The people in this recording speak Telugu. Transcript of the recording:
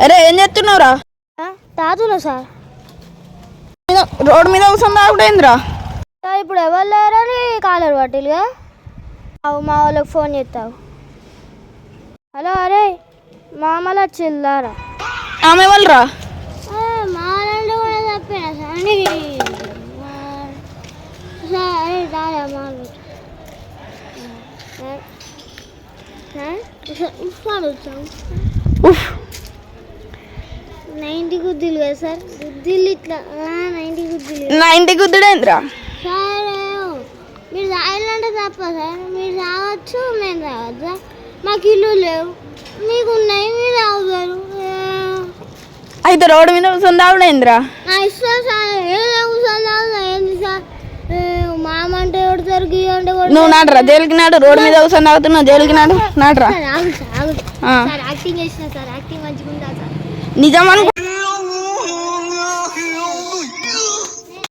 అరే ఏం చేస్తున్నావురా? తాతున్నా సార్. రోడ్డు మీద కూర్చొని తాగుడేంద్రా? ఇప్పుడు ఎవరు లేరని కాలర్ పట్టిలుగా. మా వాళ్ళకి ఫోన్ చేస్తావు. హలో, అరే మామల చిల్లారా? ఆమె వాళ్ళరా? మా వాళ్ళు కూడా తప్పినా సార్. అరే రాదా మాలు నైంటీ గుద్దులు కదా సార్. గుద్దిలు ఇట్లా 90 గుద్దులు. 90 గుద్దుడేంద్రా? సార్ మీరు రాయాలంటే తప్ప సార్. మీరు రావచ్చు, మేము రావద్దా? మాకు ఇల్లు లేవు, మీకు ఉన్నాయి, మీరు రావుతారు. అయితే రోడ్డు మీద కూర్చొని తాగుడేంద్రా? ఇష్టం సార్. కూర్చొని తాగుతా ఏంది సార్? మామ అంటే కొడతారు, గీ అంటే కొడతారు. నువ్వు నాటరా జైలుకి నాడు? రోడ్డు మీద కూర్చొని తాగుతున్నావు, జైలుకి నాడు నాటరా? సార్ యాక్టింగ్ చేసిన సార్. యాక్టింగ్ మంచిగా ఉందా సార్? నిజం అనుకో.